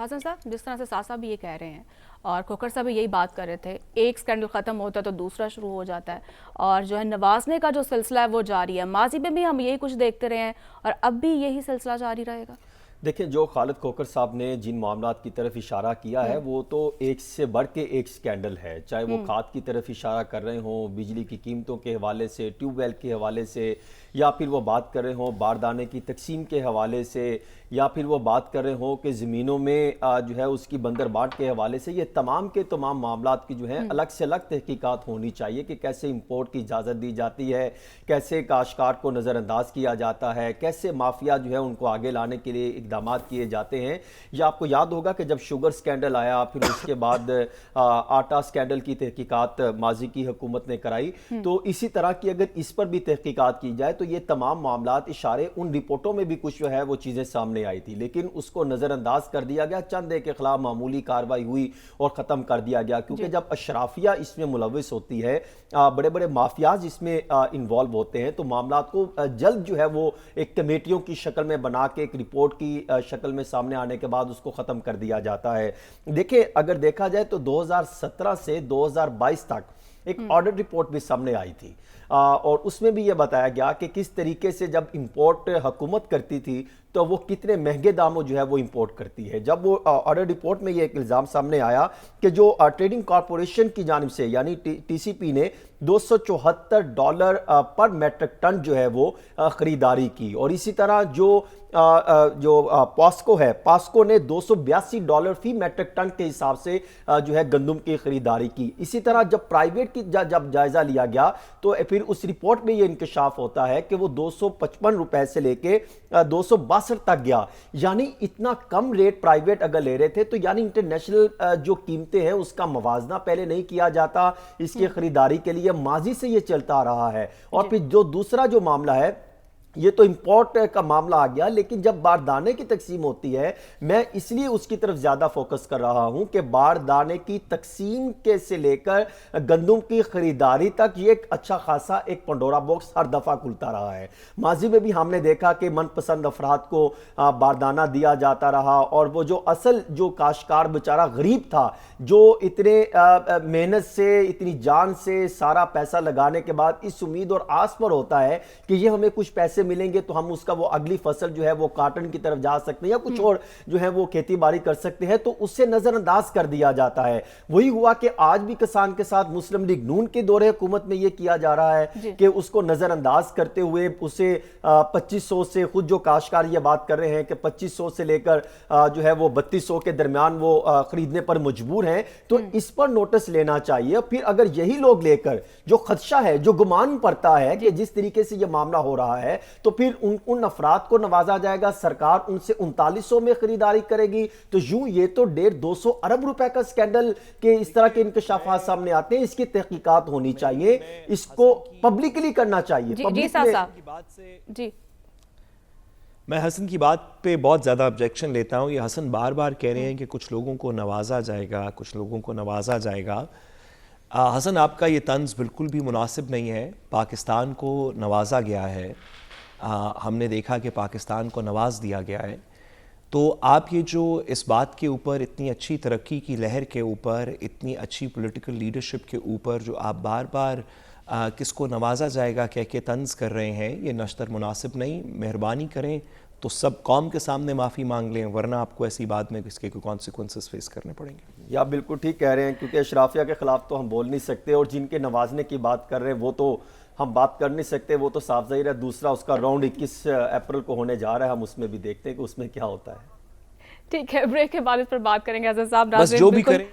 حسن صاحب جس طرح سے ساسا بھی یہ کہہ رہے ہیں اور کھوکھر صاحب بھی یہی بات کر رہے تھے، ایک سکینڈل ختم ہوتا ہے تو دوسرا شروع ہو جاتا ہے، اور جو ہے نوازنے کا جو سلسلہ ہے وہ جاری ہے. ماضی میں بھی ہم یہی کچھ دیکھتے رہے ہیں اور اب بھی یہی سلسلہ جاری رہے گا. دیکھیں جو خالد کھوکھر صاحب نے جن معاملات کی طرف اشارہ کیا ہے وہ تو ایک سے بڑھ کے ایک سکینڈل ہے، چاہے وہ کھاد کی طرف اشارہ کر رہے ہوں، بجلی کی قیمتوں کے حوالے سے، ٹیوب ویل کے حوالے سے، یا پھر وہ بات کر رہے ہوں باردانے کی تقسیم کے حوالے سے، یا پھر وہ بات کر رہے ہوں کہ زمینوں میں جو ہے اس کی بندر بانٹ کے حوالے سے. یہ تمام کے تمام معاملات کی جو ہیں الگ سے الگ تحقیقات ہونی چاہیے کہ کیسے امپورٹ کی اجازت دی جاتی ہے، کیسے کاشتکار کو نظر انداز کیا جاتا ہے، کیسے مافیا جو ہے ان کو آگے لانے کے لیے اقدامات کیے جاتے ہیں. یا آپ کو یاد ہوگا کہ جب شوگر سکینڈل آیا، پھر اس کے بعد آٹا سکینڈل کی تحقیقات ماضی کی حکومت نے کرائی، تو اسی طرح کی اگر اس پر بھی تحقیقات کی جائے تو یہ تمام معاملات اشارے ان رپورٹوں میں بھی کچھ جو ہے وہ چیزیں سامنے آئی تھی، لیکن اس کو نظر انداز کر دیا گیا، چند ایک کے خلاف معمولی کارروائی ہوئی اور ختم کر دیا گیا. کیونکہ جب اشرافیہ اس میں ملوث ہوتی ہے، بڑے بڑے مافیاز اس میں انوالو ہوتے ہیں، تو معاملات کو جلد جو ہے وہ ایک کمیٹیوں کی شکل میں بنا کے ایک رپورٹ کی شکل میں سامنے آنے کے بعد اس کو ختم کر دیا جاتا ہے. دیکھیں اگر دیکھا جائے تو 2017 سے 2022 تک ایک آڈٹ رپورٹ بھی سامنے آئی تھی، اور اس میں بھی یہ بتایا گیا کہ کس طریقے سے جب امپورٹ حکومت کرتی تھی تو وہ کتنے مہنگے داموں جو ہے وہ امپورٹ کرتی ہے. جب وہ آڈٹ رپورٹ میں یہ ایک الزام سامنے آیا کہ جو ٹریڈنگ کارپوریشن کی جانب سے یعنی ٹی سی پی نے $274 پر میٹرک ٹن جو ہے وہ خریداری کی، اور اسی طرح جو پاسکو ہے، پاسکو نے $282 فی میٹرک ٹن کے حساب سے جو ہے گندم کی خریداری کی. اسی طرح جب پرائیویٹ کی جب جائزہ لیا گیا تو پھر اس رپورٹ میں یہ انکشاف ہوتا ہے کہ وہ $255 سے لے کے $262 تک گیا. یعنی اتنا کم ریٹ پرائیویٹ اگر لے رہے تھے تو یعنی انٹرنیشنل جو قیمتیں ہیں اس کا موازنہ پہلے نہیں کیا جاتا اس کی خریداری کے لیے. ماضی سے یہ چلتا آ رہا ہے. اور پھر جو دوسرا جو معاملہ ہے یہ تو امپورٹ کا معاملہ آ گیا، لیکن جب باردانے کی تقسیم ہوتی ہے، میں اس لیے اس کی طرف زیادہ فوکس کر رہا ہوں کہ باردانے کی تقسیم کے سے لے کر گندم کی خریداری تک یہ ایک اچھا خاصا ایک پنڈورا باکس ہر دفعہ کھلتا رہا ہے. ماضی میں بھی ہم نے دیکھا کہ من پسند افراد کو باردانہ دیا جاتا رہا، اور وہ جو اصل جو کاشتکار بیچارہ غریب تھا، جو اتنے محنت سے اتنی جان سے سارا پیسہ لگانے کے بعد اس امید اور آس پر ہوتا ہے کہ یہ ہمیں کچھ پیسے ملیں گے تو ہم اس کا وہ اگلی فصل جو ہے وہ کاٹن کی طرف جا سکتے ہیں یا کچھ اور جو ہے وہ کھیتی باڑی کر سکتے ہیں، تو اس سے نظر انداز کر دیا جاتا ہے. وہی ہوا کہ آج بھی کسان کے ساتھ مسلم لیگ نون کے دور حکومت میں یہ کیا جا رہا ہے کہ اس کو نظر انداز کرتے ہوئے اسے 2500 سے، خود جو کاشتکار یہ بات کر رہے ہیں کہ 2500 سے لے کر جو ہے وہ 3200 کے درمیان وہ خریدنے پر مجبور ہیں. تو اس پر نوٹس لینا چاہیے. پھر اگر یہی لوگ لے کر جو خدشہ ہے، جو گمان پڑتا ہے کہ جس طریقے سے یہ معاملہ ہو رہا ہے، تو پھر ان افراد کو نوازا جائے گا، سرکار ان سے 3900 میں خریداری کرے گی، تو یوں یہ تو 150 ارب روپے کا سکینڈل کے اس طرح کے انکشافات سامنے آتے ہیں. اس کی تحقیقات ہونی چاہیے، اس کو پبلکلی کرنا چاہیے. جی میں حسن کی بات پہ بہت زیادہ آبجیکشن لیتا ہوں. یہ حسن بار بار کہہ رہے ہیں کہ کچھ لوگوں کو نوازا جائے گا، کچھ لوگوں کو نوازا جائے گا. حسن آپ کا یہ طنز بالکل بھی مناسب نہیں ہے. پاکستان کو نوازا گیا ہے، ہم نے دیکھا کہ پاکستان کو نواز دیا گیا ہے. تو آپ یہ جو اس بات کے اوپر، اتنی اچھی ترقی کی لہر کے اوپر، اتنی اچھی پولیٹیکل لیڈرشپ کے اوپر جو آپ بار بار کس کو نوازا جائے گا کہہ کے طنز کر رہے ہیں، یہ نشتر مناسب نہیں. مہربانی کریں تو سب قوم کے سامنے معافی مانگ لیں، ورنہ آپ کو ایسی بات میں اس کے کوئی کانسیکوینسز فیس کرنے پڑیں گے. یا بالکل ٹھیک کہہ رہے ہیں، کیونکہ اشرافیہ کے خلاف تو ہم بول نہیں سکتے، اور جن کے نوازنے کی بات کر رہے ہیں وہ تو ہم بات کر نہیں سکتے. وہ تو صاف ظاہر ہے. دوسرا اس کا راؤنڈ 21 اپریل کو ہونے جا رہا ہے، ہم اس میں بھی دیکھتے ہیں کہ اس میں کیا ہوتا ہے. ٹھیک ہے، بریک کے بعد اس پر بات کریں گے. حضرت صاحب بس جو بھی کریں